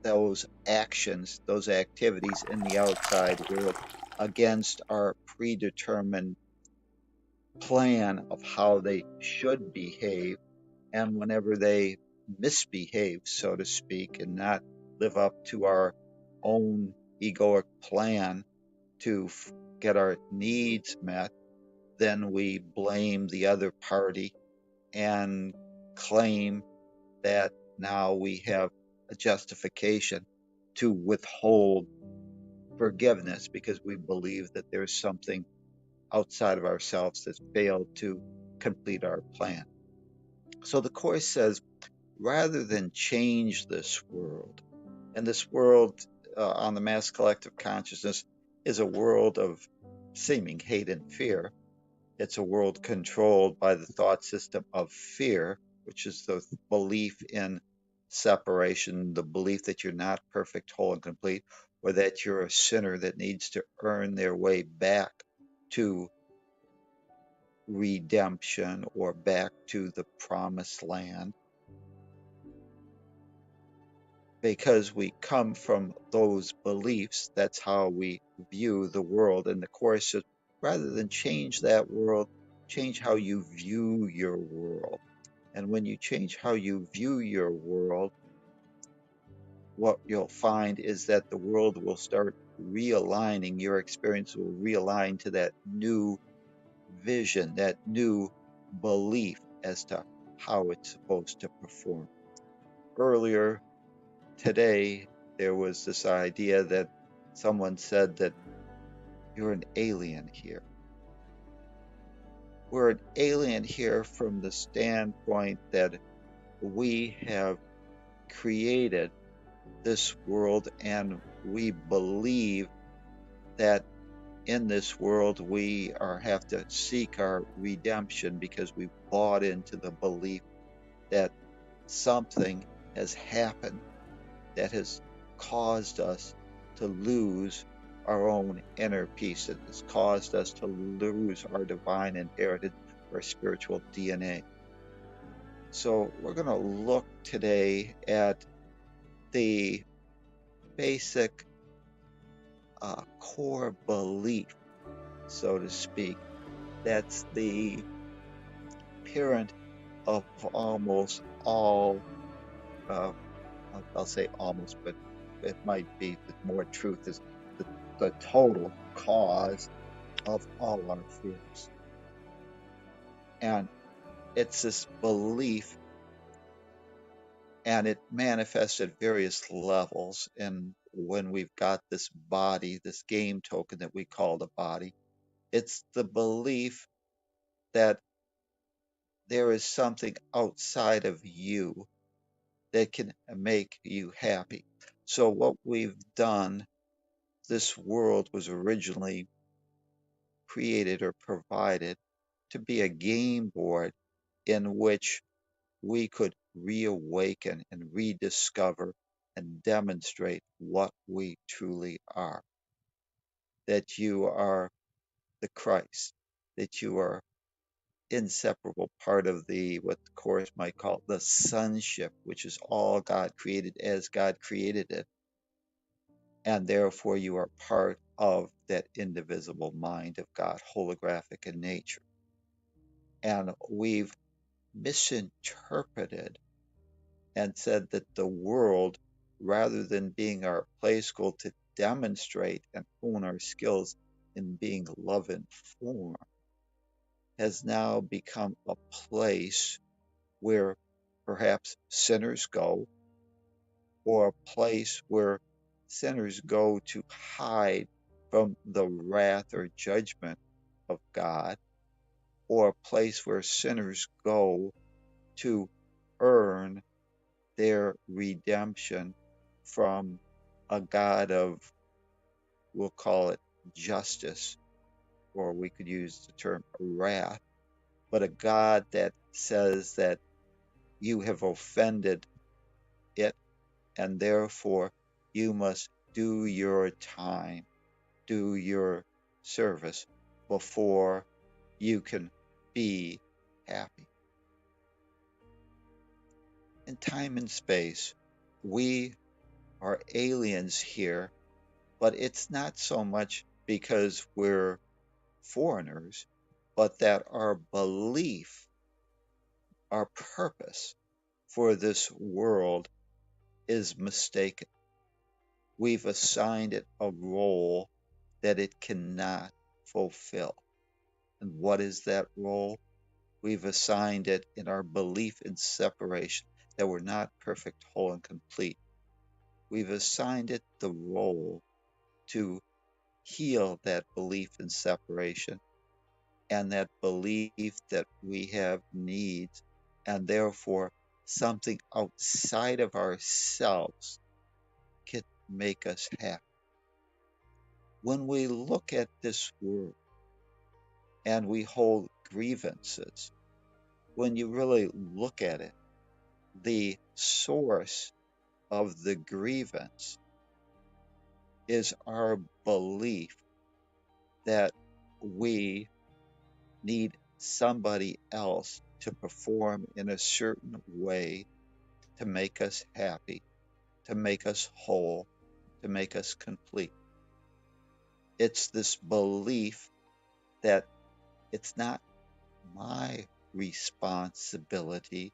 those actions, those activities in the outside world against our predetermined plan of how they should behave. And whenever they misbehave, so to speak, and not live up to our own egoic plan to get our needs met, then we blame the other party and claim that now we have a justification to withhold forgiveness because we believe that there's something outside of ourselves that's failed to complete our plan. So the Course says rather than change this world, and this world on the mass collective consciousness is a world of seeming hate and fear. It's a world controlled by the thought system of fear, which is the belief in separation, the belief that you're not perfect, whole, and complete, or that you're a sinner that needs to earn their way back to redemption or back to the promised land. Because we come from those beliefs, that's how we view the world. And the Course says, rather than change that world, change how you view your world. And when you change how you view your world, what you'll find is that the world will start realigning, your experience will realign to that new vision, that new belief as to how it's supposed to perform. Earlier today, there was this idea that someone said that you're an alien here. We're an alien here from the standpoint that we have created this world and we believe that in this world we have to seek our redemption because we bought into the belief that something has happened that has caused us to lose our own inner peace. It has caused us to lose our divine inherited or spiritual DNA. So we're going to look today at the basic core belief, so to speak, that's the parent of almost all, uh, I'll say almost, but it might be that more truth is the total cause of all our fears. And it's this belief, and it manifests at various levels. And when we've got this body, this game token that we call the body, it's the belief that there is something outside of you that can make you happy. So, what we've done, this world was originally created or provided to be a game board in which we could reawaken and rediscover and demonstrate what we truly are. That you are the Christ, that you are inseparable part of the what the Course might call the sonship, which is all God created as God created it, and therefore you are part of that indivisible mind of God, holographic in nature. And we've misinterpreted and said that the world, rather than being our play school to demonstrate and hone our skills in being love and form, has now become a place where perhaps sinners go, or a place where sinners go to hide from the wrath or judgment of God, or a place where sinners go to earn their redemption from a God of, we'll call it justice, or we could use the term wrath, but a God that says that you have offended it and therefore you must do your time, do your service before you can be happy. In time and space, we are aliens here, but it's not so much because we're foreigners, but that our belief, our purpose for this world is mistaken. We've assigned it a role that it cannot fulfill. And what is that role? We've assigned it in our belief in separation, that we're not perfect, whole, and complete. We've assigned it the role to heal that belief in separation and that belief that we have needs, and therefore something outside of ourselves can make us happy. When we look at this world and we hold grievances, when you really look at it, the source of the grievance is our belief that we need somebody else to perform in a certain way to make us happy, to make us whole, to make us complete. It's this belief that it's not my responsibility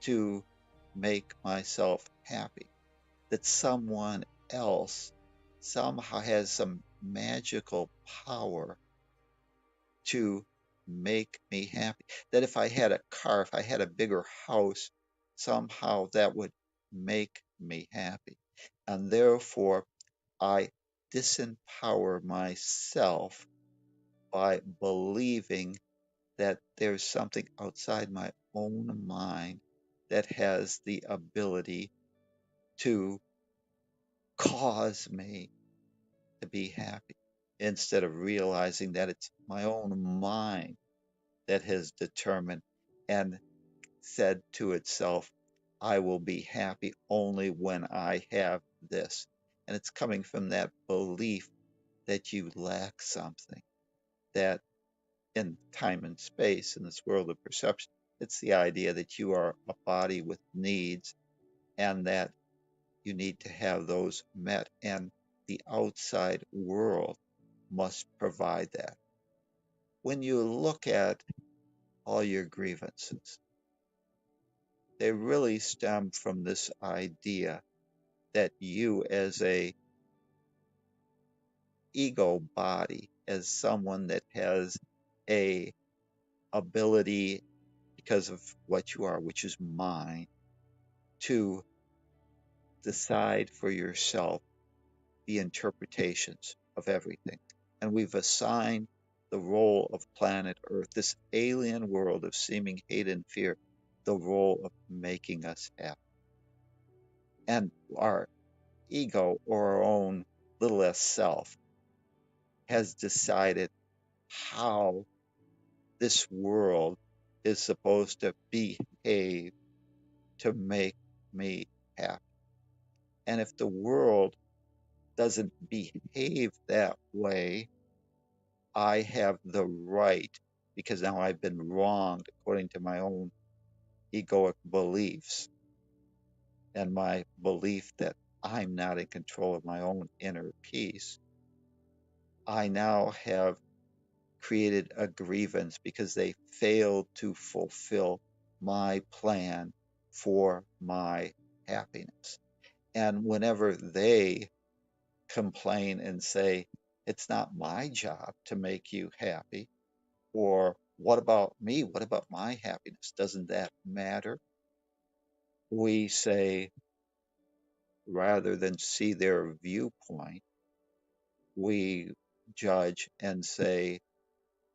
to make myself happy, that someone else somehow has some magical power to make me happy. That if I had a car, if I had a bigger house, somehow that would make me happy. And therefore, I disempower myself by believing that there's something outside my own mind that has the ability to cause me to be happy instead of realizing that it's my own mind that has determined and said to itself, I will be happy only when I have this. And it's coming from that belief that you lack something, that in time and space, in this world of perception, it's the idea that you are a body with needs and that you need to have those met, and the outside world must provide that. When you look at all your grievances, they really stem from this idea that you as a ego body, as someone that has a ability because of what you are, which is mind, to decide for yourself the interpretations of everything. And we've assigned the role of planet Earth, this alien world of seeming hate and fear, the role of making us happy. And our ego or our own little s self has decided how this world is supposed to behave to make me happy. And if the world doesn't behave that way, I have the right, because now I've been wronged according to my own egoic beliefs and my belief that I'm not in control of my own inner peace. I now have created a grievance because they failed to fulfill my plan for my happiness. And whenever they complain and say, it's not my job to make you happy, or what about me? What about my happiness? Doesn't that matter? We say, rather than see their viewpoint, we judge and say,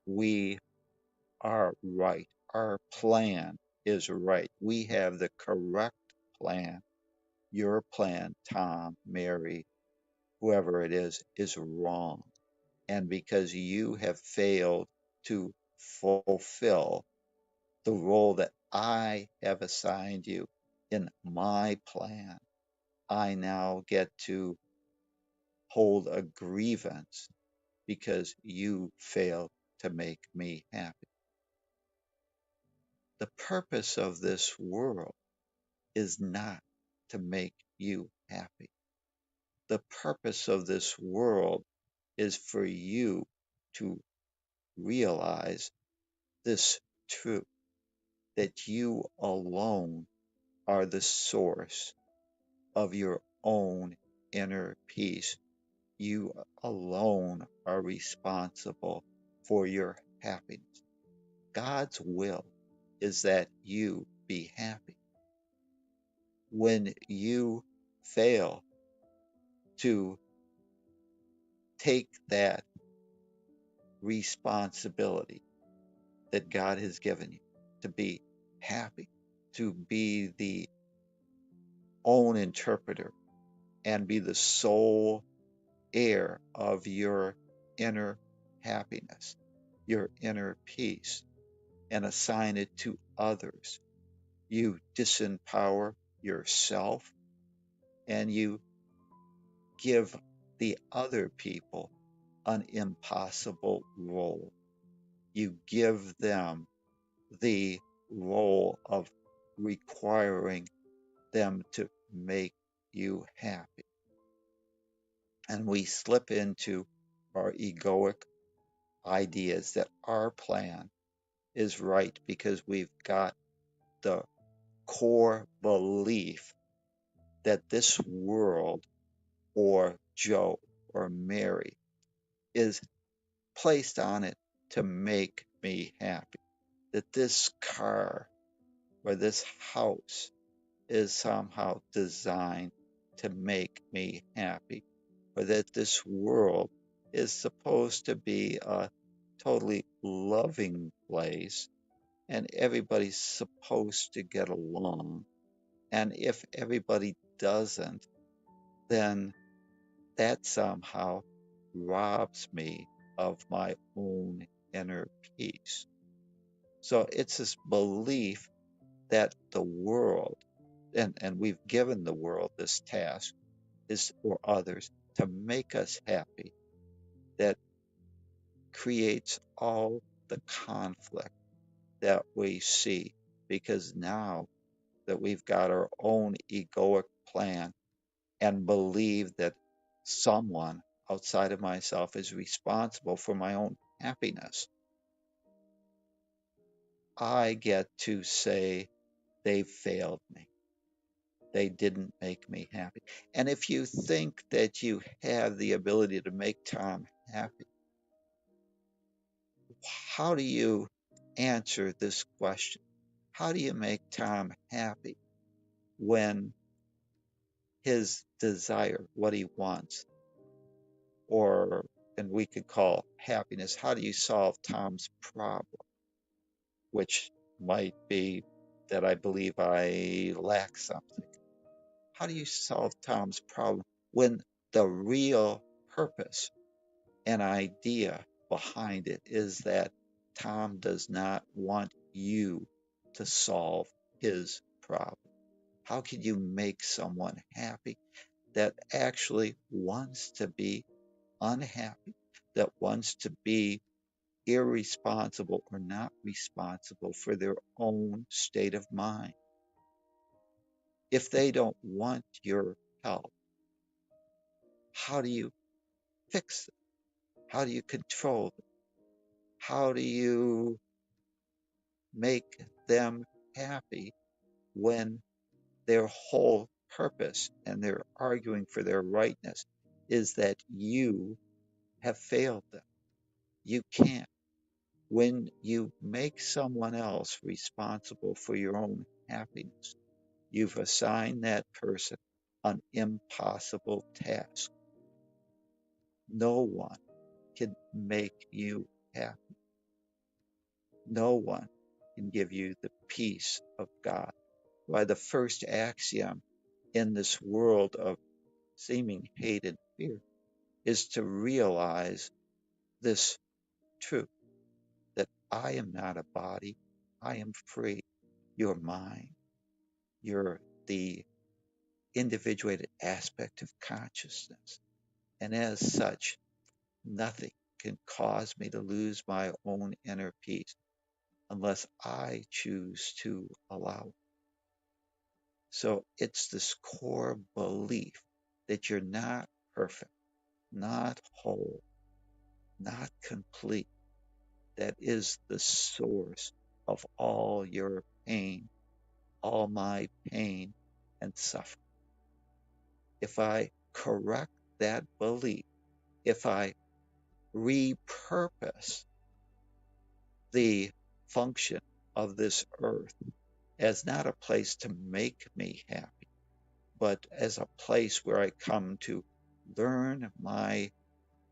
we are right. Our plan is right. We have the correct plan. Your plan, Tom, Mary, whoever it is wrong. And because you have failed to fulfill the role that I have assigned you in my plan, I now get to hold a grievance because you failed to make me happy. The purpose of this world is not to make you happy. The purpose of this world is for you to realize this truth that you alone are the source of your own inner peace. You alone are responsible for your happiness. God's will is that you be happy. When you fail to take that responsibility that God has given you to be happy, to be the own interpreter and be the sole heir of your inner happiness, your inner peace, and assign it to others. You disempower yourself and you give the other people an impossible role. You give them the role of requiring them to make you happy. And we slip into our egoic ideas that our plan is right because we've got the core belief that this world or Joe or Mary is placed on it to make me happy. That this car or this house is somehow designed to make me happy, or that this world is supposed to be a totally loving place and everybody's supposed to get along. And if everybody doesn't, then that somehow robs me of my own inner peace. So it's this belief that the world, and we've given the world this task, is or others to make us happy, that creates all the conflict that we see. Because now that we've got our own egoic plan and believe that someone outside of myself is responsible for my own happiness, I get to say they failed me. They didn't make me happy. And if you think that you have the ability to make Tom happy, how do you answer this question? How do you make Tom happy when his desire, what he wants, or, and we could call happiness, how do you solve Tom's problem, which might be that I believe I lack something? How do you solve Tom's problem when the real purpose and idea behind it is that Tom does not want you to solve his problem? How can you make someone happy that actually wants to be unhappy, that wants to be irresponsible or not responsible for their own state of mind? If they don't want your help, how do you fix them? How do you control them? How do you make them happy when their whole purpose and they're arguing for their rightness is that you have failed them? You can't. When you make someone else responsible for your own happiness, you've assigned that person an impossible task. No one can make you happy. No one can give you the peace of God. Why, the first axiom in this world of seeming hate and fear is to realize this truth that I am not a body, I am free. You're mine. You're the individuated aspect of consciousness. And as such, nothing can cause me to lose my own inner peace unless I choose to allow it. So it's this core belief that you're not perfect, not whole, not complete, that is the source of all your pain, all my pain and suffering. If I correct that belief, if I repurpose the function of this earth as not a place to make me happy, but as a place where I come to learn my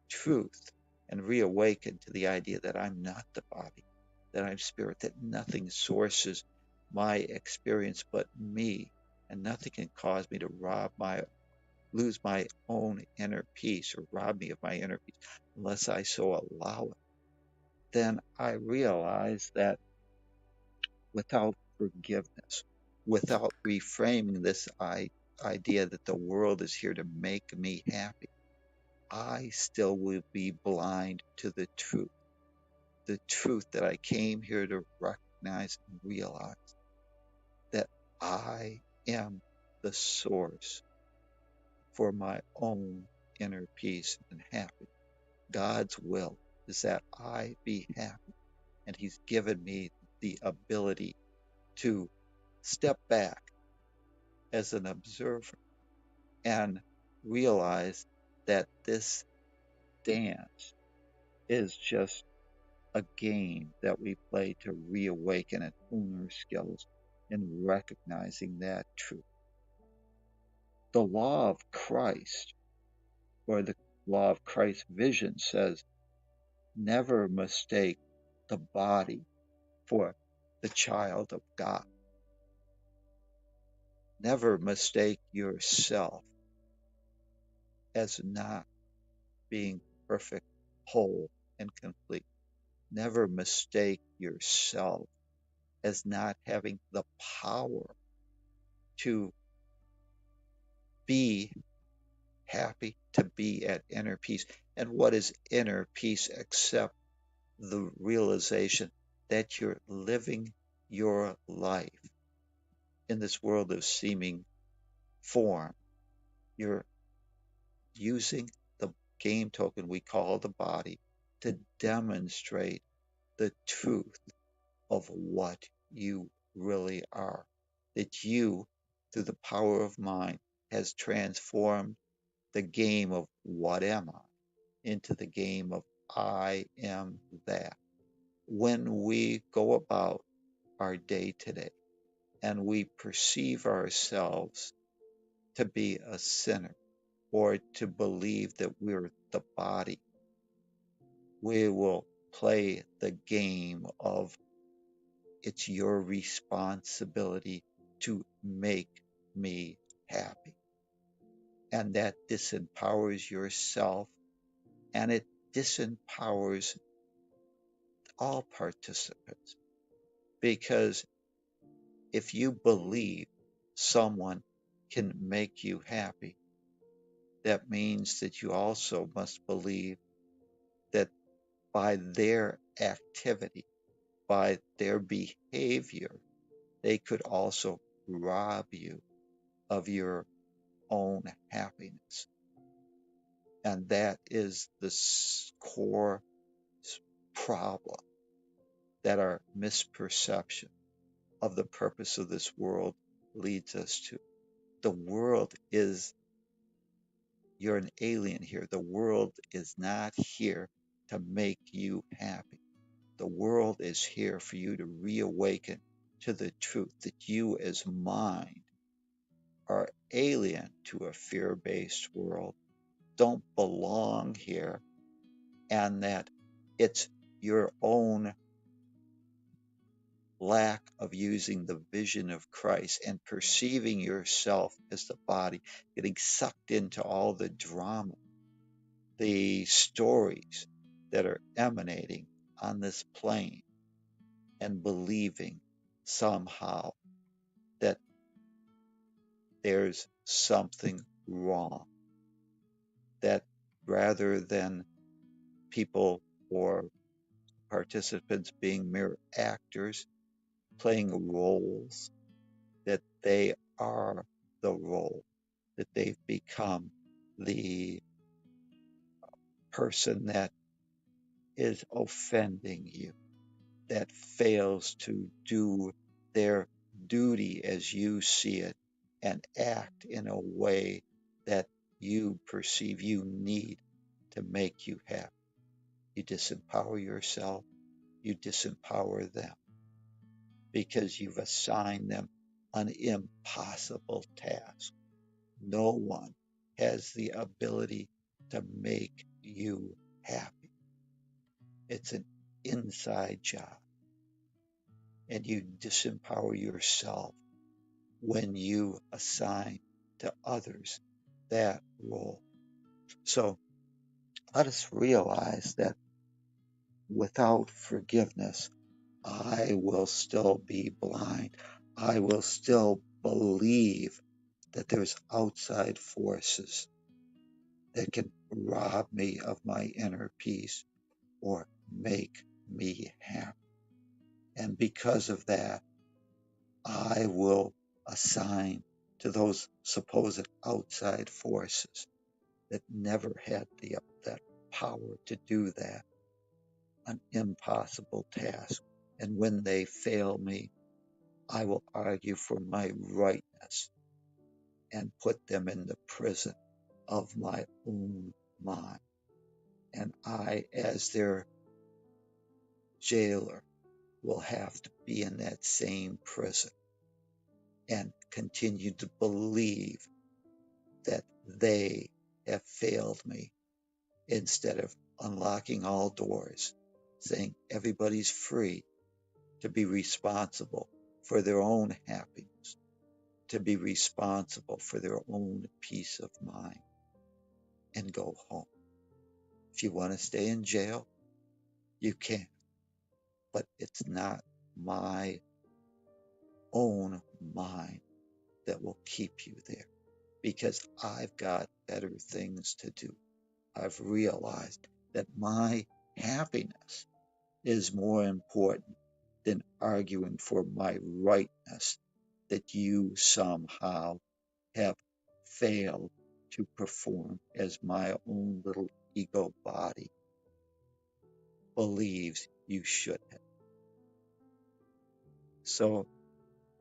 truth and reawaken to the idea that I'm not the body, that I'm spirit, that nothing sources my experience but me, and nothing can cause me to lose my own inner peace or rob me of my inner peace unless I so allow it. Then I realize that without forgiveness, without reframing this idea that the world is here to make me happy, I still will be blind to the truth that I came here to recognize and realize that I am the source for my own inner peace and happiness. God's will is that I be happy, and He's given me the ability to step back as an observer and realize that this dance is just a game that we play to reawaken and hone our skills in recognizing that truth. The law of Christ, or the law of Christ's vision, says never mistake the body for the child of God. Never mistake yourself as not being perfect, whole, and complete. Never mistake yourself as not having the power to be happy, to be at inner peace. And what is inner peace except the realization that you're living your life in this world of seeming form? You're using the game token we call the body to demonstrate the truth of what you really are. That you, through the power of mind, has transformed the game of what am I into the game of I am that. When we go about our day to day and we perceive ourselves to be a sinner or to believe that we're the body, we will play the game of it's your responsibility to make me happy. And that disempowers yourself and it disempowers all participants. Because if you believe someone can make you happy, that means that you also must believe that by their activity, by their behavior, they could also rob you of your own happiness. And that is the core problem that our misperception of the purpose of this world leads us to. The world is, you're an alien here. The world is not here to make you happy. The world is here for you to reawaken to the truth that you, as mind, are alien to a fear based world, don't belong here, and that it's your own lack of using the vision of Christ and perceiving yourself as the body, getting sucked into all the drama, the stories that are emanating on this plane, and believing somehow that there's something wrong, that rather than people or participants being mere actors playing roles, that they are the role, that they've become the person that is offending you, that fails to do their duty as you see it and act in a way that you perceive you need to make you happy. You disempower yourself, you disempower them because you've assigned them an impossible task. No one has the ability to make you happy. It's an inside job, and you disempower yourself when you assign to others that role. So let us realize that without forgiveness, I will still be blind. I will still believe that there's outside forces that can rob me of my inner peace or make me happy. And because of that, I will assign to those supposed outside forces that never had that power to do that an impossible task. And when they fail me, I will argue for my rightness and put them in the prison of my own mind. And I, as their jailer, will have to be in that same prison and continue to believe that they have failed me instead of unlocking all doors, saying everybody's free to be responsible for their own happiness, to be responsible for their own peace of mind, and go home. If you want to stay in jail, you can, but it's not my own mind that will keep you there because I've got better things to do. I've realized that my happiness is more important than arguing for my rightness that you somehow have failed to perform as my own little ego body believes you should have. So,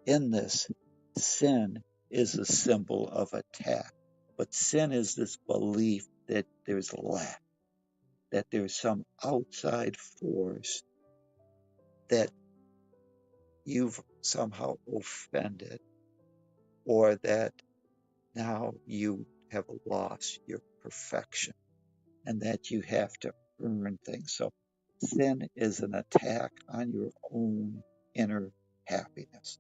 in this, sin is a symbol of attack, but sin is this belief that there's lack, that there's some outside force that you've somehow offended, or that now you have lost your perfection and that you have to earn things. So sin is an attack on your own inner happiness.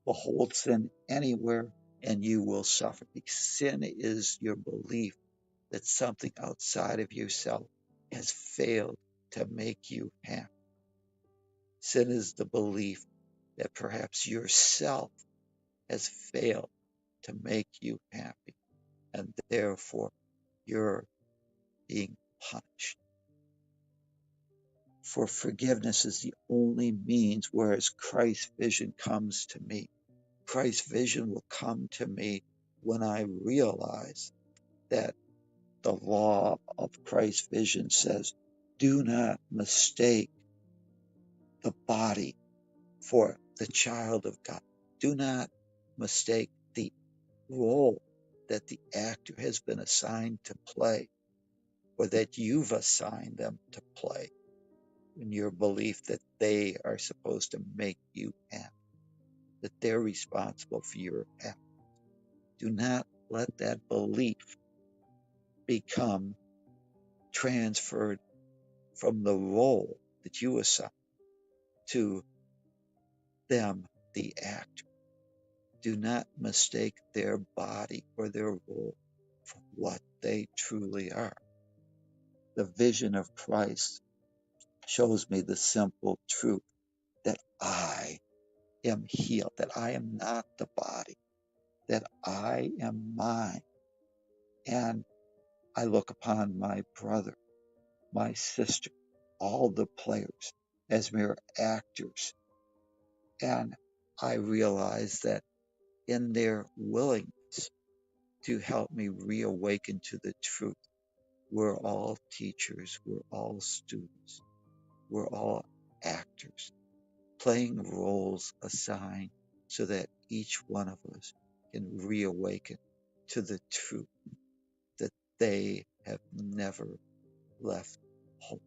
Behold sin anywhere and you will suffer. Because sin is your belief that something outside of yourself has failed to make you happy. Sin is the belief that perhaps yourself has failed to make you happy, and therefore you're being punished. For forgiveness is the only means, whereas Christ's vision comes to me. Christ's vision will come to me when I realize that the law of Christ's vision says, do not mistake the body for the child of God. Do not mistake the role that the actor has been assigned to play or that you've assigned them to play in your belief that they are supposed to make you happy, that they're responsible for your happiness. Do not let that belief become transferred from the role that you assign to them, the actor. Do not mistake their body or their role for what they truly are. The vision of Christ shows me the simple truth that I am healed, that I am not the body, that I am mine. And I look upon my brother, my sister, all the players as mere actors. And I realize that in their willingness to help me reawaken to the truth. We're all teachers, we're all students, we're all actors, playing roles assigned so that each one of us can reawaken to the truth that they have never left home.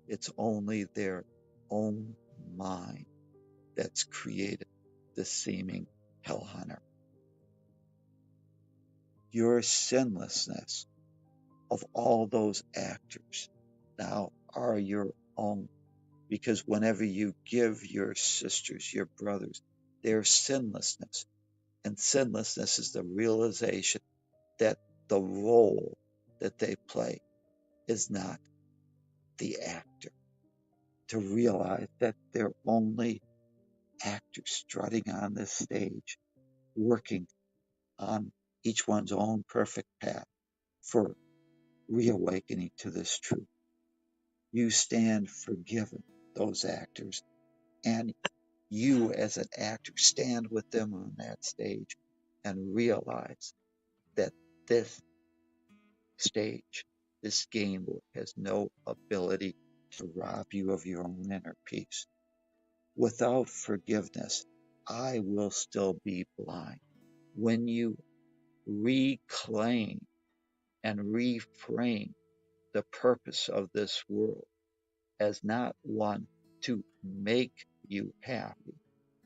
It's only their own mind that's created the seeming hell on earth. Your sinlessness of all those actors now are your own. Because whenever you give your sisters, your brothers, their sinlessness, and sinlessness is the realization that the role that they play is not the actor, to realize that they're only actors strutting on this stage, working on each one's own perfect path for reawakening to this truth. You stand forgiven, those actors, and you as an actor stand with them on that stage and realize that this stage, this game board, has no ability to rob you of your own inner peace. Without forgiveness, I will still be blind. When you reclaim and reframe the purpose of this world as not one to make you happy,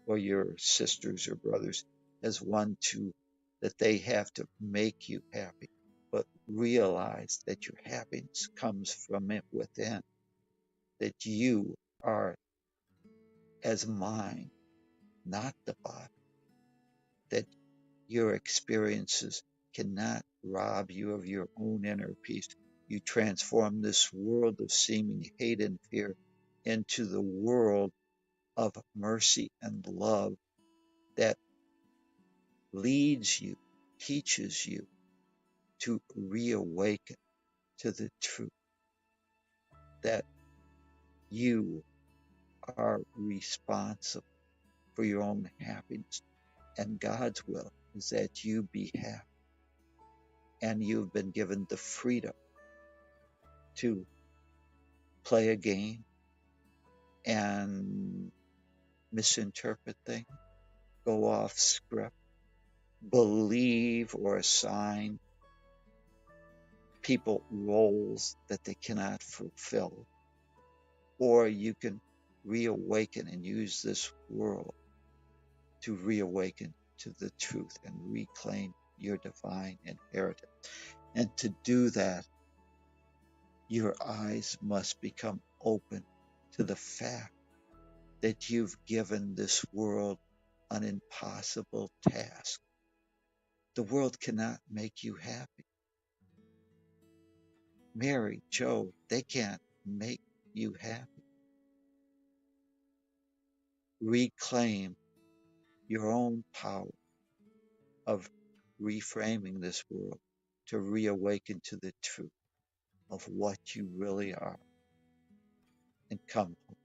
or your sisters or brothers as one to that they have to make you happy, but realize that your happiness comes from it within, that you are as mind, not the body, that your experiences cannot rob you of your own inner peace. You transform this world of seeming hate and fear into the world of mercy and love that leads you, teaches you to reawaken to the truth that you are responsible for your own happiness. And God's will is that you be happy. And you've been given the freedom to play a game and misinterpret things, go off script, believe or assign people roles that they cannot fulfill. Or you can reawaken and use this world to reawaken to the truth and reclaim your divine inheritance. And to do that, your eyes must become open to the fact that you've given this world an impossible task. The world cannot make you happy. Mary, Joe, they can't make you happy. Reclaim your own power of reframing this world to reawaken to the truth of what you really are and come home.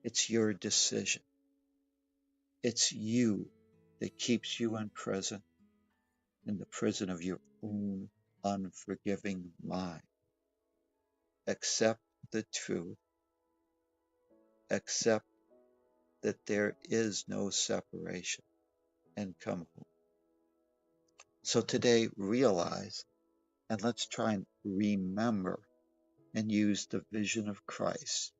It's your decision. It's you that keeps you in prison, in the prison of your own unforgiving mind. Accept the truth. Accept that there is no separation and come home. So today, realize and let's try and remember and use the vision of Christ.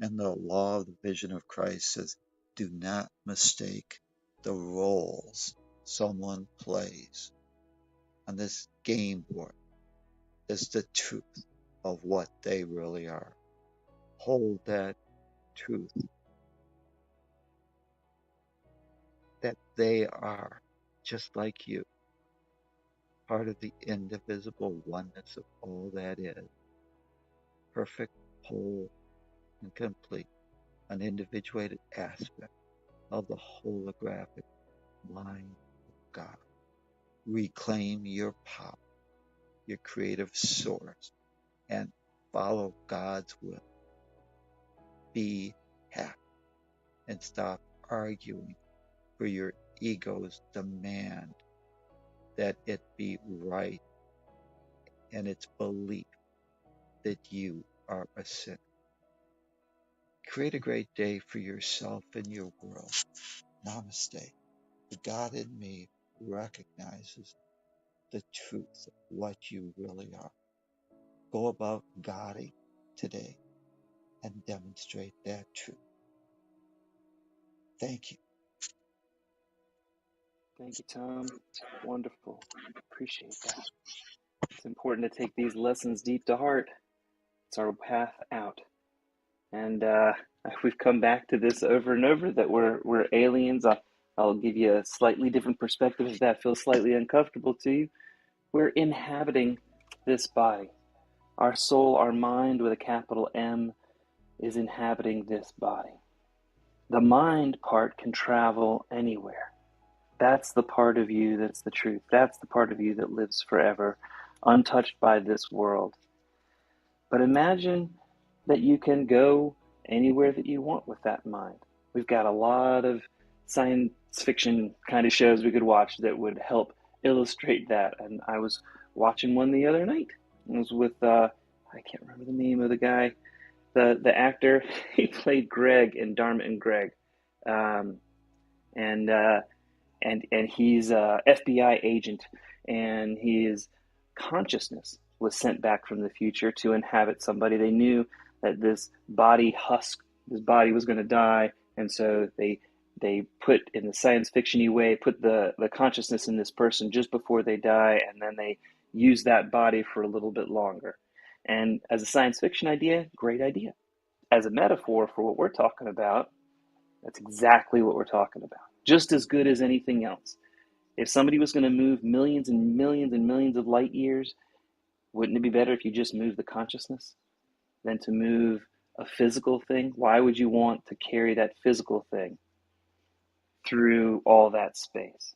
And the law of the vision of Christ says, do not mistake the roles someone plays on this game board as the truth of what they really are. Hold that truth that they are just like you, part of the indivisible oneness of all that is, perfect, whole, and complete, an individuated aspect of the holographic mind of God. Reclaim your power, your creative source, and follow God's will. Be happy and stop arguing for your ego's demand that it be right and its belief that you are a sinner. Create a great day for yourself and your world. Namaste. The God in me recognizes the truth of what you really are. Go about Godding today and demonstrate that truth. Thank you. Thank you, Tom. Wonderful. Appreciate that. It's important to take these lessons deep to heart. It's our path out. And we've come back to this over and over that we're aliens. I'll give you a slightly different perspective if that feels slightly uncomfortable to you. We're inhabiting this body. Our soul, our mind with a capital M, is inhabiting this body. The mind part can travel anywhere. That's the part of you that's the truth. That's the part of you that lives forever, untouched by this world. But imagine that you can go anywhere that you want with that mind. We've got a lot of science fiction kind of shows we could watch that would help illustrate that. And I was watching one the other night. It was with, I can't remember the name of the guy, the actor. He played Greg in Dharma and Greg. Um, and he's a FBI agent, and his consciousness was sent back from the future to inhabit somebody. They knew that this body was going to die, and so they put, in the science fiction-y way, put the consciousness in this person just before they die, and then they use that body for a little bit longer. And as a science fiction idea, great idea. As a metaphor for what we're talking about, that's exactly what we're talking about. Just as good as anything else. If somebody was going to move millions and millions and millions of light years, wouldn't it be better if you just moved the consciousness than to move a physical thing? Why would you want to carry that physical thing through all that space?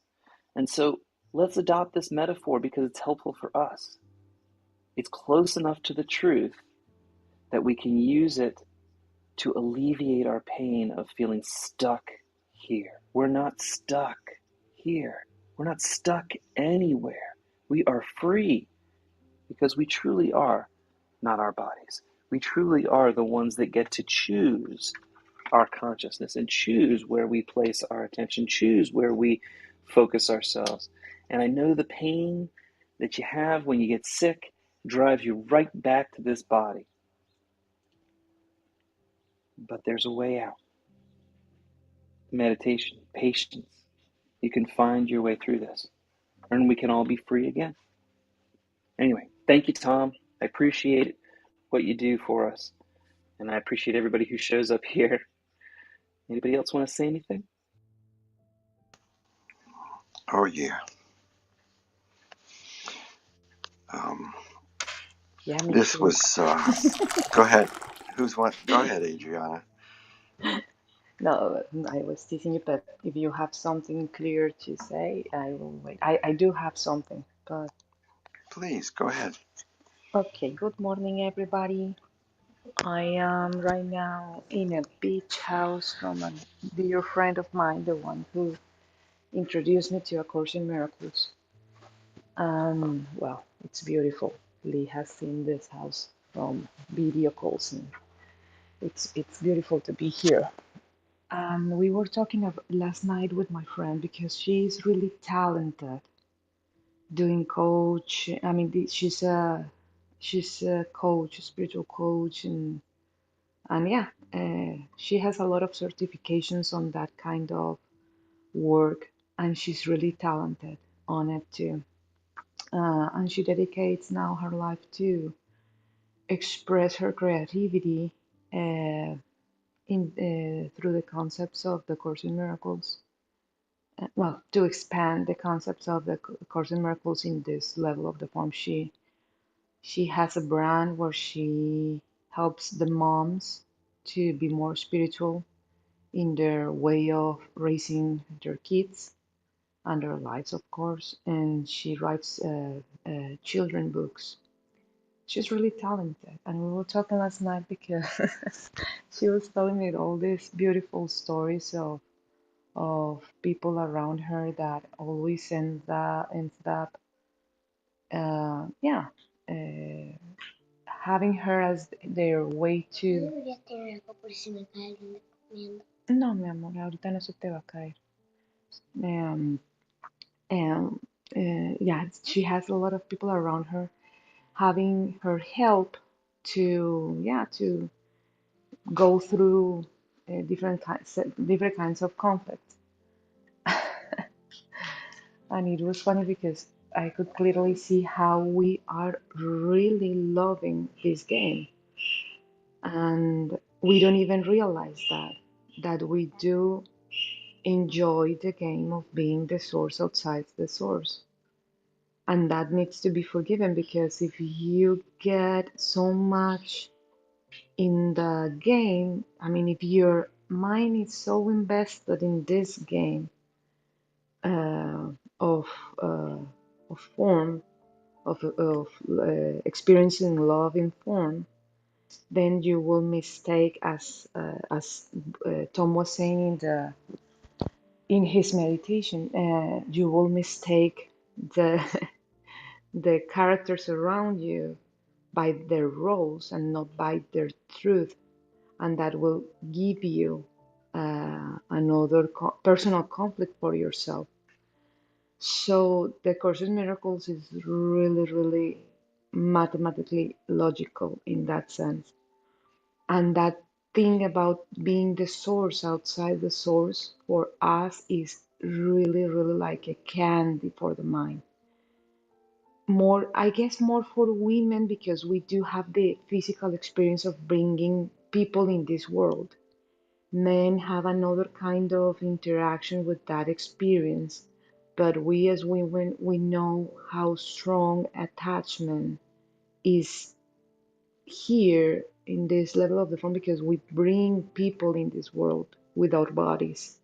And so let's adopt this metaphor because it's helpful for us. It's close enough to the truth that we can use it to alleviate our pain of feeling stuck here. We're not stuck here. We're not stuck anywhere. We are free because we truly are not our bodies. We truly are the ones that get to choose our consciousness and choose where we place our attention, choose where we focus ourselves. And I know the pain that you have when you get sick drives you right back to this body. But there's a way out. Meditation, patience. You can find your way through this, and we can all be free again. Anyway, thank you, Tom. I appreciate what you do for us, and I appreciate everybody who shows up here. Anybody else want to say anything? Oh, yeah. Yeah, me This too. was, go ahead. Go ahead, Adriana. No, I was teasing you, but if you have something clear to say, I will wait. I do have something, but Please, go ahead. okay. Good morning, everybody. I am right now in a beach house from a dear friend of mine, the one who introduced me to A Course in Miracles. Well, it's beautiful. Lee has seen this house from video calls, and it's beautiful to be here. We were talking last night with my friend because she's really talented doing coach. I mean, she's a coach, a spiritual coach, and yeah, she has a lot of certifications on that kind of work, and she's really talented on it too. And she dedicates now her life to express her creativity through the concepts of the Course in Miracles. Well, to expand the concepts of the Course in Miracles in this level of the form, she has a brand where she helps the moms to be more spiritual in their way of raising their kids and their lives, of course. And she writes children books. She's really talented, and we were talking last night because she was telling me all these beautiful stories of of people around her that always ends up yeah, uh, having her as their way to. No, mi amor, ahorita no se te va a caer. Um, and yeah, she has a lot of people around her having her help to, yeah, to go through different kinds of conflicts. And it was funny because I could clearly see how we are really loving this game, and we don't even realize that we do enjoy the game of being the source outside the source. And that needs to be forgiven, because if you get so much in the game, I mean, if your mind is so invested in this game uh, of uh, of form, of experiencing love in form, then you will mistake, as Tom was saying in his meditation, you will mistake the the characters around you by their roles and not by their truth, and that will give you another personal conflict for yourself. So the Course in Miracles is really, really mathematically logical in that sense. And that thing about being the source outside the source for us is really, really like a candy for the mind. More, I guess, more for women, because we do have the physical experience of bringing people in this world. Men have another kind of interaction with that experience, but we as women, we know how strong attachment is here in this level of the form, because we bring people in this world with our bodies.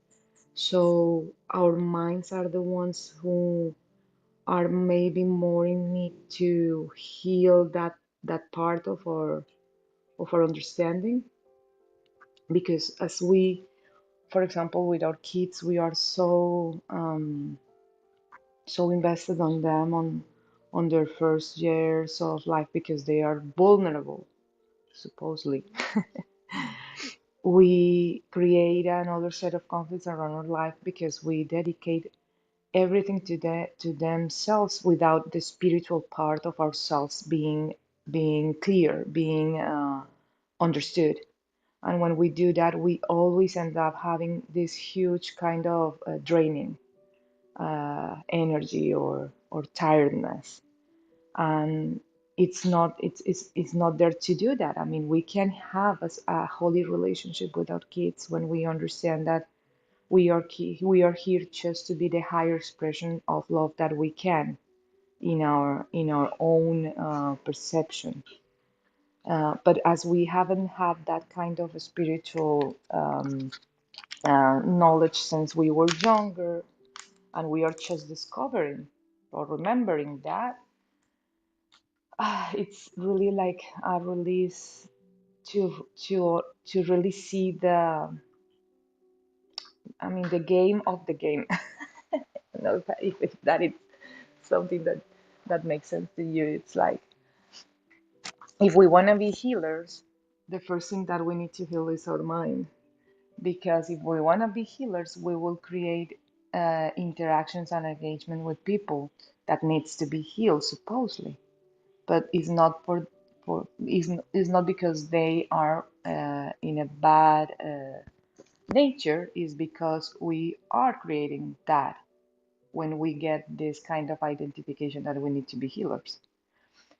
So our minds are the ones who are maybe more in need to heal that part of our understanding, because as we, for example, with our kids, we are so invested on them, on their first years of life, because they are vulnerable, supposedly. We create another set of conflicts around our life because we dedicate everything to themselves without the spiritual part of ourselves being clear, being understood. And when we do that, we always end up having this huge kind of draining energy or tiredness. And it's not there to do that. I mean, we can have a holy relationship with our kids when we understand that we are here just to be the higher expression of love that we can in our own perception. But as we haven't had that kind of a spiritual knowledge since we were younger, and we are just discovering or remembering that, it's really like a release to really see the game of the game. I don't know if that is something that makes sense to you. It's like, if we want to be healers, the first thing that we need to heal is our mind. Because if we want to be healers, we will create interactions and engagement with people that needs to be healed, supposedly. But it's not it's not because they are in a bad nature. Is because we are creating that when we get this kind of identification that we need to be healers.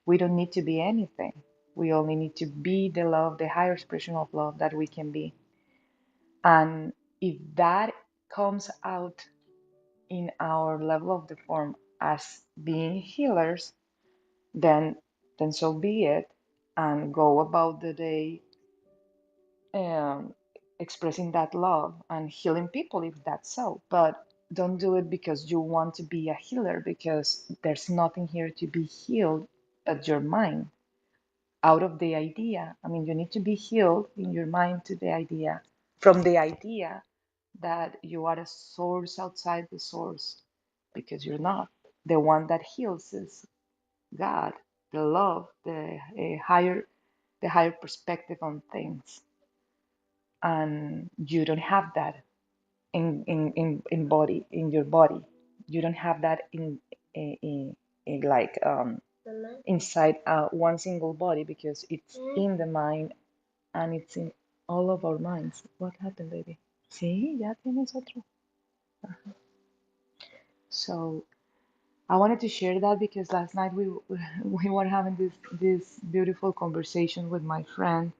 We don't need to be anything. We only need to be the love, the higher expression of love that we can be. And if that comes out in our level of the form as being healers, then so be it, and go about the day um, expressing that love and healing people if that's so. But don't do it because you want to be a healer, because there's nothing here to be healed but your mind. Out of the idea, I mean, you need to be healed in your mind to the idea, from the idea that you are a source outside the source, because you're not. The one that heals is God, the love, the higher perspective on things. And you don't have that in your body. You don't have that in like inside one single body, because it's in the mind, and it's in all of our minds. What happened, baby? Sí, ya tienes otro. So I wanted to share that because last night we were having this beautiful conversation with my friend,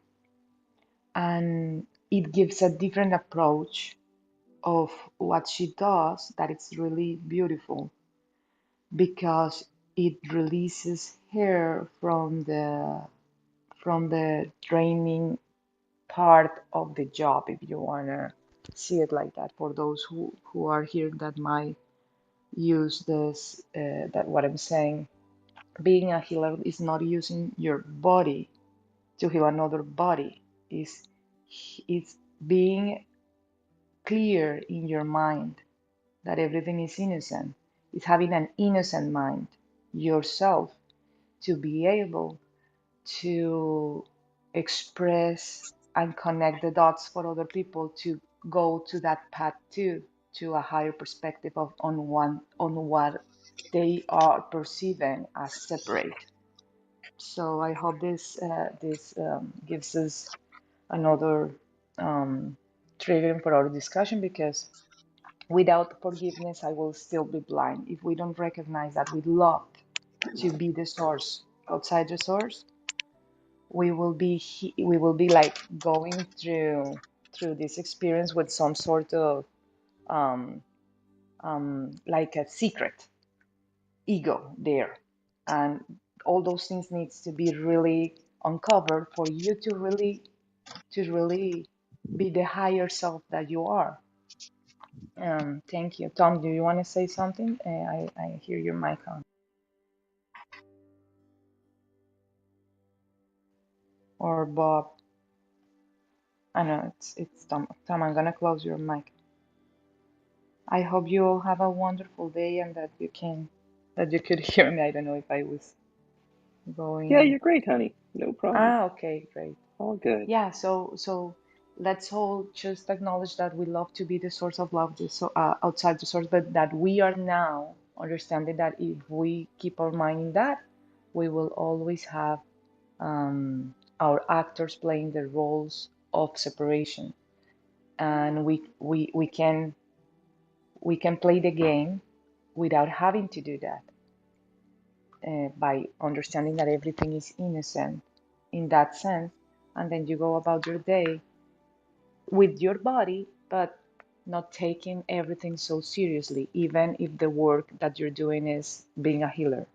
and it gives a different approach of what she does, that it's really beautiful, because it releases her from the draining part of the job, if you wanna see it like that. For those who are here that might use this, that what I'm saying, being a healer is not using your body to heal another body. Is being clear in your mind that everything is innocent. Is having an innocent mind yourself to be able to express and connect the dots for other people to go to that path too, to a higher perspective of on what they are perceiving as separate. So I hope this gives us another triggering for our discussion, because without forgiveness, I will still be blind. If we don't recognize that we love to be the source outside the source, we will be like going through this experience with some sort of um, like a secret ego there, and all those things needs to be really uncovered for you to really be the higher self that you are. Thank you, Tom. Do you want to say something? I hear your mic on, or Bob. I know it's Tom. Tom, I'm gonna close your mic. I hope you all have a wonderful day, and that you could hear me. I don't know if I was Yeah, going. you're great, honey. No problem. Ah, okay, great. All good. Yeah, so let's all just acknowledge that we love to be the source of love, outside the source, but that we are now understanding that if we keep our mind in that, we will always have our actors playing the roles of separation, and we can play the game without having to do that, by understanding that everything is innocent in that sense, and then you go about your day with your body, but not taking everything so seriously, even if the work that you're doing is being a healer.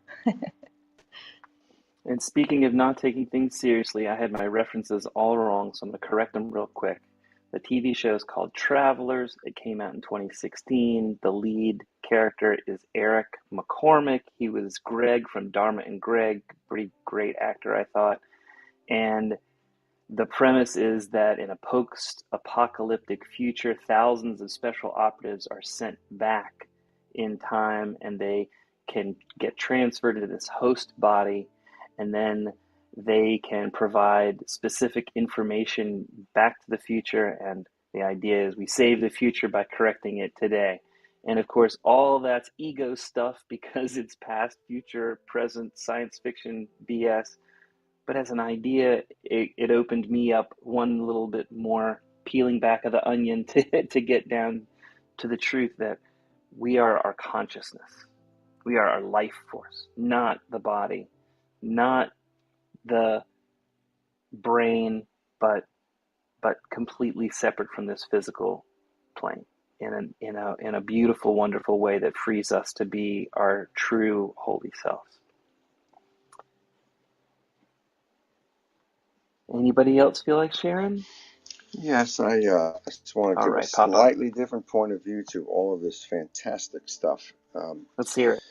And speaking of not taking things seriously, I had my references all wrong, so I'm going to correct them real quick. The TV show is called Travelers. It came out in 2016. The lead character is Eric McCormick. He was Greg from Dharma and Greg. Pretty great actor, I thought. And the premise is that in a post-apocalyptic future, thousands of special operatives are sent back in time, and they can get transferred to this host body, and then they can provide specific information back to the future. And the idea is we save the future by correcting it today. And of course, all that's ego stuff because it's past, future, present, science fiction BS. But as an idea, it opened me up one little bit more, peeling back of the onion to get down to the truth that we are our consciousness. We are our life force, not the body, not the brain, but completely separate from this physical plane in a beautiful, wonderful way that frees us to be our true holy selves. Anybody else feel like sharing? Yes, I just want to All give a right, Papa, slightly different point of view to all of this fantastic stuff. let's hear it.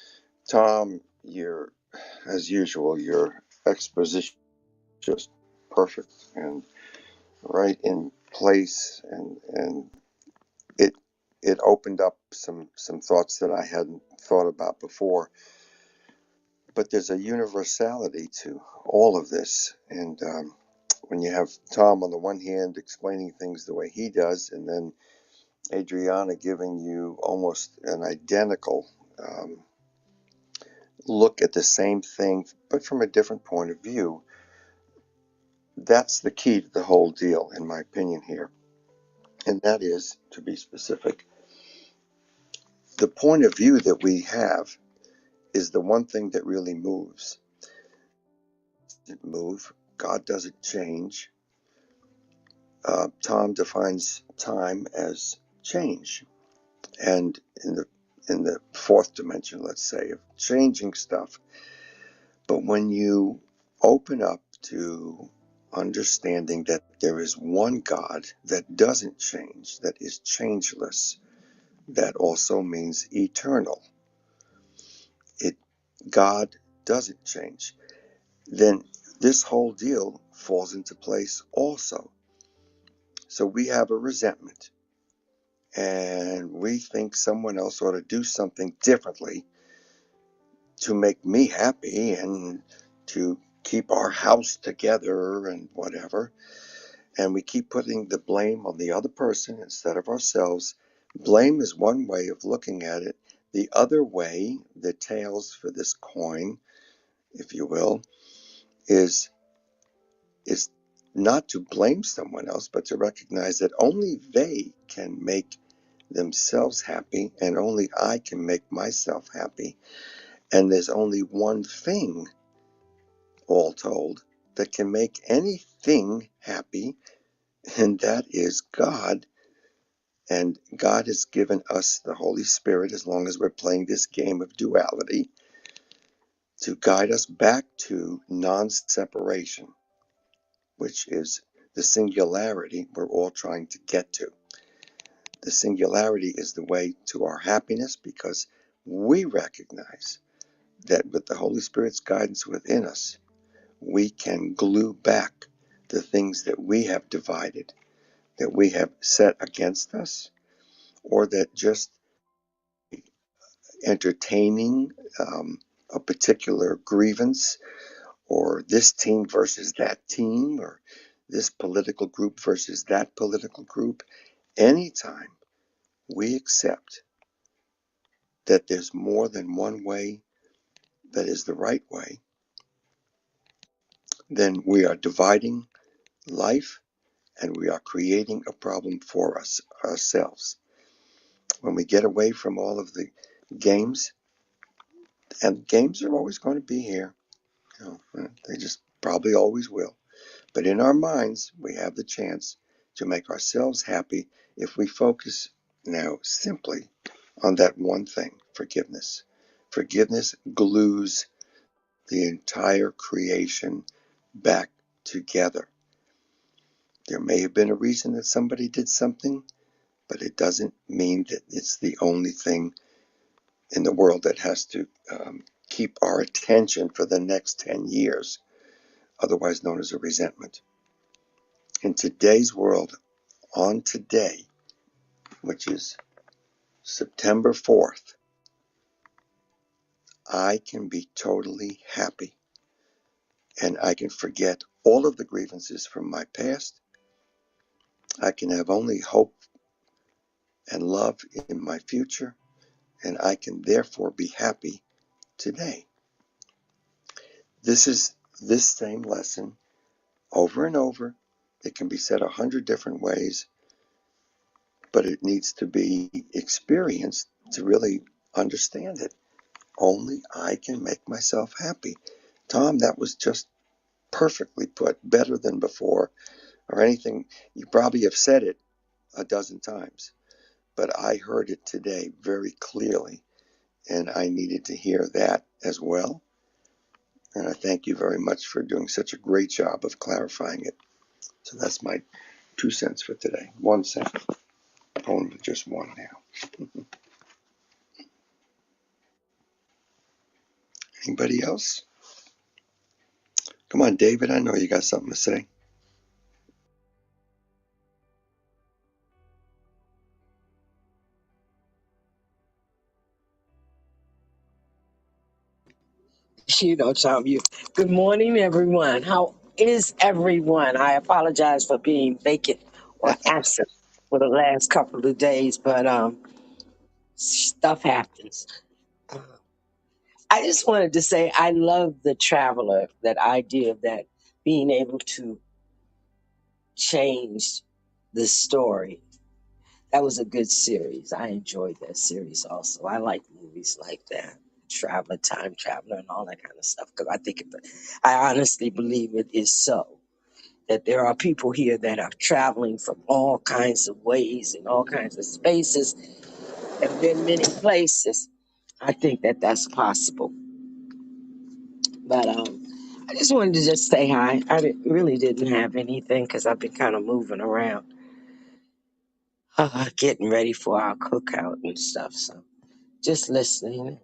Tom, as usual, your exposition just perfect and right in place, and it it opened up some thoughts that I hadn't thought about before. But there's a universality to all of this. And when you have Tom on the one hand explaining things the way he does, and then Adriana giving you almost an identical look at the same thing, but from a different point of view, that's the key to the whole deal, in my opinion, here. And that is, to be specific, the point of view that we have is the one thing that really moves. It doesn't move. God doesn't change. Tom defines time as change, and in the fourth dimension, let's say, of changing stuff. But when you open up to understanding that there is one God that doesn't change, that is changeless, that also means eternal. God doesn't change. Then this whole deal falls into place also. So we have a resentment, and we think someone else ought to do something differently to make me happy and to keep our house together and whatever. And we keep putting the blame on the other person instead of ourselves. Blame is one way of looking at it. The other way, the tails for this coin, if you will, is not to blame someone else, but to recognize that only they can make themselves happy, and only I can make myself happy. And there's only one thing, all told, that can make anything happy, and that is God. And God has given us the Holy Spirit, as long as we're playing this game of duality, to guide us back to non-separation, which is the singularity we're all trying to get to. The singularity is the way to our happiness, because we recognize that with the Holy Spirit's guidance within us, we can glue back the things that we have divided, that we have set against us, or that just entertaining a particular grievance, or this team versus that team, or this political group versus that political group. Anytime we accept that there's more than one way that is the right way, then we are dividing life, and we are creating a problem for us ourselves. When we get away from all of the games, and games are always going to be here, they just probably always will. But in our minds, we have the chance to make ourselves happy if we focus now simply on that one thing: forgiveness. Forgiveness glues the entire creation back together. There may have been a reason that somebody did something, but it doesn't mean that it's the only thing in the world that has to keep our attention for the next 10 years, otherwise known as a resentment. In today's world, on today, which is September 4th, I can be totally happy, and I can forget all of the grievances from my past. I can have only hope and love in my future, and I can therefore be happy today. This is this same lesson over and over. It can be said 100 different ways, but it needs to be experienced to really understand it. Only I can make myself happy. Tom, that was just perfectly put, better than before, or anything. You probably have said it a dozen times, but I heard it today very clearly, and I needed to hear that as well. And I thank you very much for doing such a great job of clarifying it. So that's my 2 cents for today. 1 cent. Only just one now. Anybody else? Come on, David. I know you got something to say. Tom, you. Good morning, everyone. How is everyone? I apologize for being vacant or absent for the last couple of days, but stuff happens. Uh, I just wanted to say I love the traveler, that idea of that being able to change the story. That was a good series. I enjoyed that series also. I like movies like that, traveler, time traveler, and all that kind of stuff. Because I honestly believe it is so that there are people here that are traveling from all kinds of ways and all kinds of spaces and been many places. I think that that's possible. But I just wanted to just say hi. Really didn't have anything because I've been kind of moving around, getting ready for our cookout and stuff. So just listening,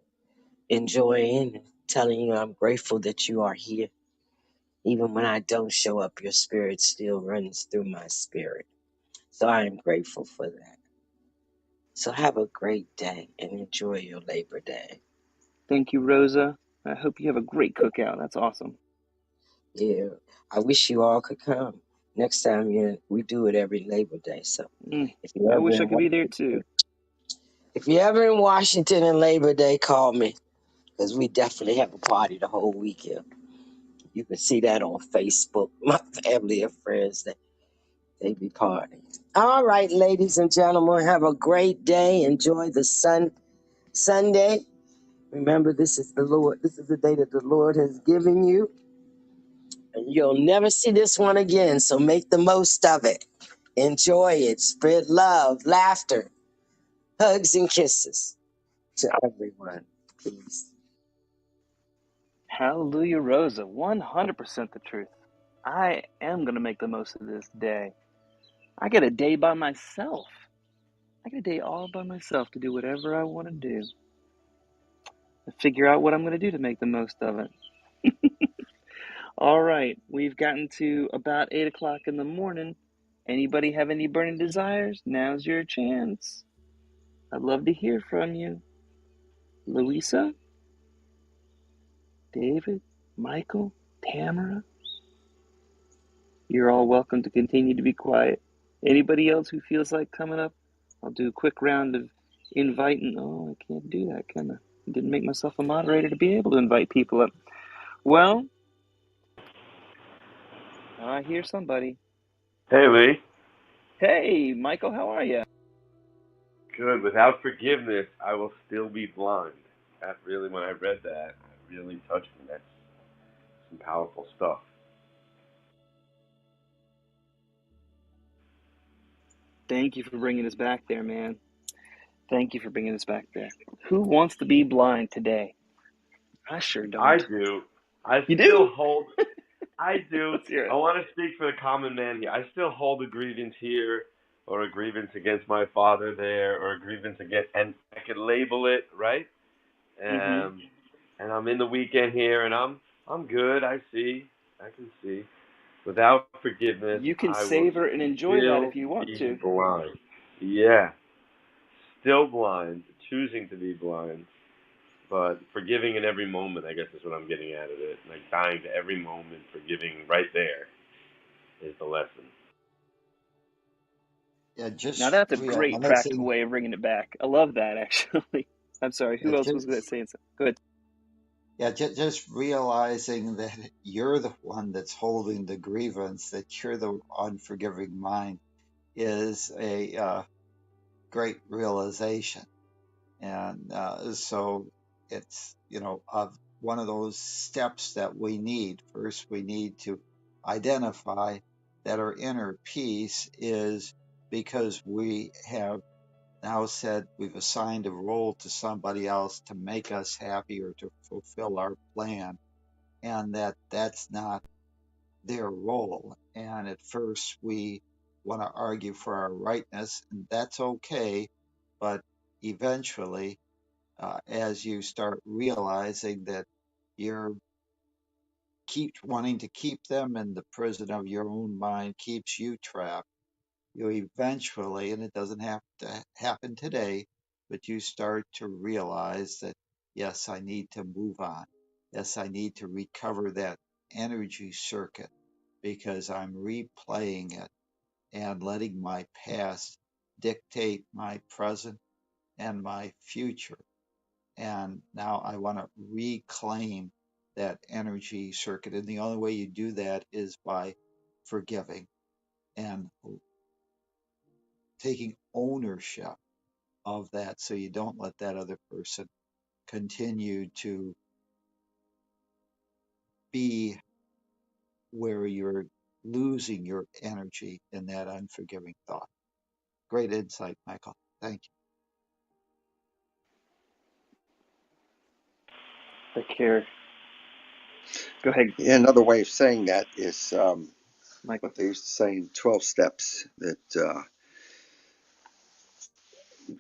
enjoying, and telling you I'm grateful that you are here. Even when I don't show up, your spirit still runs through my spirit. So I am grateful for that. So have a great day and enjoy your Labor Day. Thank you, Rosa. I hope you have a great cookout. That's awesome. Yeah, I wish you all could come. Next time we do it every Labor Day. So if you're I ever wish I in could be there too. Washington, if you're ever in Washington in Labor Day, call me because we definitely have a party the whole weekend. You can see that on Facebook. My family and friends, they be partying. All right, ladies and gentlemen, have a great day. Enjoy the Sunday. Remember, this is the Lord. This is the day that the Lord has given you, and you'll never see this one again. So make the most of it. Enjoy it. Spread love, laughter, hugs, and kisses to everyone. Peace. Hallelujah, Rosa. 100% the truth. I am going to make the most of this day. I get a day by myself. I get a day all by myself to do whatever I want to do. And figure out what I'm going to do to make the most of it. All right, we've gotten to about 8 o'clock in the morning. Anybody have any burning desires? Now's your chance. I'd love to hear from you. Louisa, David, Michael, Tamara, you're all welcome to continue to be quiet. Anybody else who feels like coming up? I'll do a quick round of inviting. Oh, I can't do that, can I? Didn't make myself a moderator to be able to invite people up. Well, I hear somebody. Hey, Lee. Hey, Michael, how are you? Good. Without forgiveness, I will still be blind. That really, when I read that, it really touched me. That's some powerful stuff. Thank you for bringing us back there, man. Thank you for bringing us back there. Who wants to be blind today? I sure I don't. do. I You still do? hold. I do. Let's hear I it. want to speak for the common man here. I still hold a grievance here, or a grievance against my father there, or a grievance against, and I could label it right. Mm-hmm. Um, and I'm in the weekend here, and I'm good. I see. I can see. Without forgiveness, You can I will savor and enjoy that still if you want be to. blind. Yeah, still blind, choosing to be blind, but forgiving in every moment, I guess is what I'm getting out of it. Like dying to every moment, forgiving right there is the lesson. Yeah, Now just that's a great practical realizing, way of bringing it back. I love that, actually. I'm sorry. yeah, Who else was going to just say something? Go ahead. just realizing that you're the one that's holding the grievance, that you're the unforgiving mind, is a great realization. And so it's, one of those steps that we need. First, we need to identify that our inner peace is because we have now said we've assigned a role to somebody else to make us happy or to fulfill our plan, and that's not their role. And at first, we want to argue for our rightness, and that's okay. But eventually, as you start realizing that you're keep wanting to keep them in the prison of your own mind keeps you trapped, you eventually, and it doesn't have to happen today, but you start to realize that, yes, I need to move on. Yes, I need to recover that energy circuit because I'm replaying it and letting my past dictate my present and my future. And now I want to reclaim that energy circuit. And the only way you do that is by forgiving and taking ownership of that so you don't let that other person continue to be where you're losing your energy in that unforgiving thought. Great insight, Michael. Thank you. The care. Go ahead, Yeah, another way of saying that is Michael. what they used to say in 12 steps, that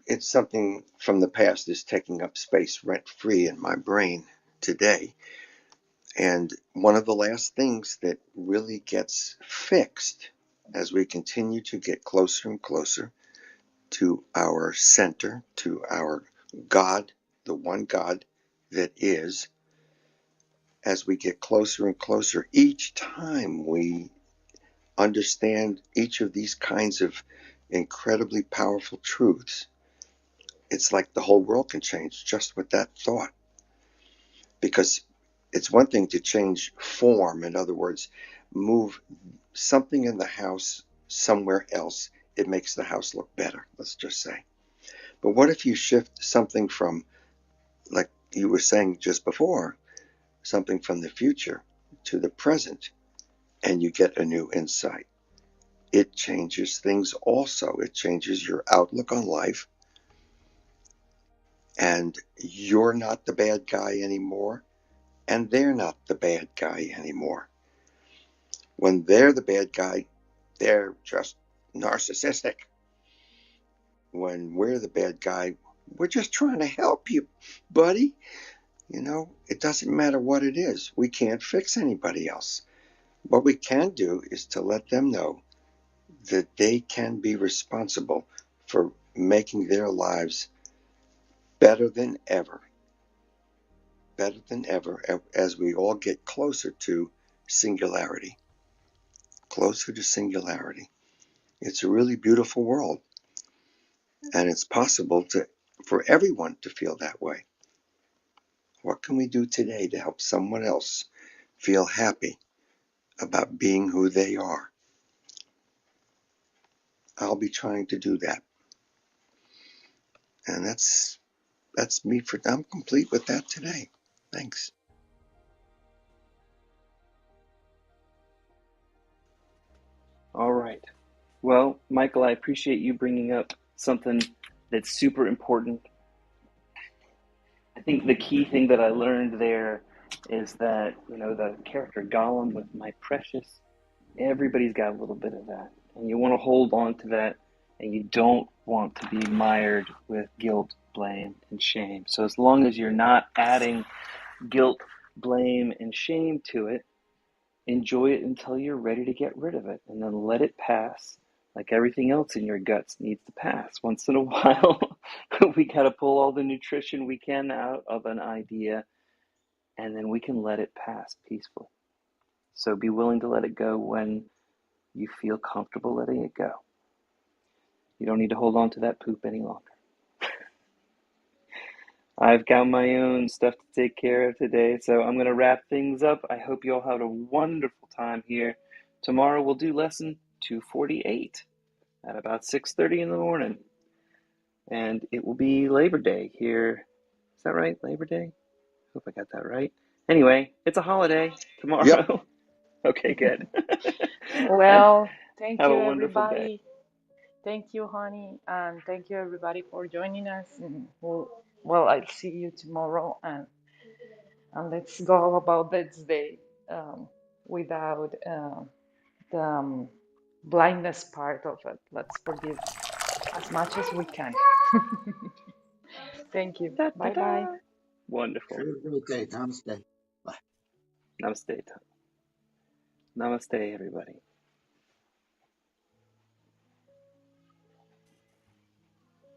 it's something from the past is taking up space rent free in my brain today. And one of the last things that really gets fixed as we continue to get closer and closer to our center, to our God, the one God that is, as we get closer and closer, each time we understand each of these kinds of incredibly powerful truths, it's like the whole world can change just with that thought. Because it's one thing to change form, in other words, move something in the house somewhere else. It makes the house look better, let's just say. But what if you shift something from, like you were saying just before, something from the future to the present, and you get a new insight? It changes things also. It changes your outlook on life, and you're not the bad guy anymore, and they're not the bad guy anymore. When they're the bad guy, they're just narcissistic. When we're the bad guy, we're just trying to help you, buddy. You know, it doesn't matter what it is. We can't fix anybody else. What we can do is to let them know that they can be responsible for making their lives better than ever, as we all get closer to singularity, closer to singularity. It's a really beautiful world, and it's possible for everyone to feel that way. What can we do today to help someone else feel happy about being who they are? I'll be trying to do that. And that's me I'm complete with that today. Thanks. All right. Well, Michael, I appreciate you bringing up something that's super important. I think the key thing that I learned there is that, the character Gollum with my precious, everybody's got a little bit of that. And you want to hold on to that, and you don't want to be mired with guilt, blame, and shame. So as long as you're not adding guilt, blame, and shame to it, enjoy it until you're ready to get rid of it, and then let it pass like everything else in your guts needs to pass. Once in a while, we got to pull all the nutrition we can out of an idea, and then we can let it pass peacefully. So be willing to let it go when you feel comfortable letting it go. You don't need to hold on to that poop any longer. I've got my own stuff to take care of today, so I'm going to wrap things up. I hope you all had a wonderful time here. Tomorrow we'll do lesson 248 at about 6:30 in the morning, and it will be Labor Day here. Is that right? Labor Day? Hope I got that right. Anyway, it's a holiday Yep. tomorrow. Okay, good. Well, thank Have you, a wonderful day. everybody. Thank you, honey, and thank you, everybody, for joining us. And I'll see you tomorrow, and let's go about this day without the blindness part of it. Let's forgive as much as we can. Thank you. Da, da, Bye bye. da. Wonderful. Have a great day. Namaste. Bye. Namaste. Namaste, everybody.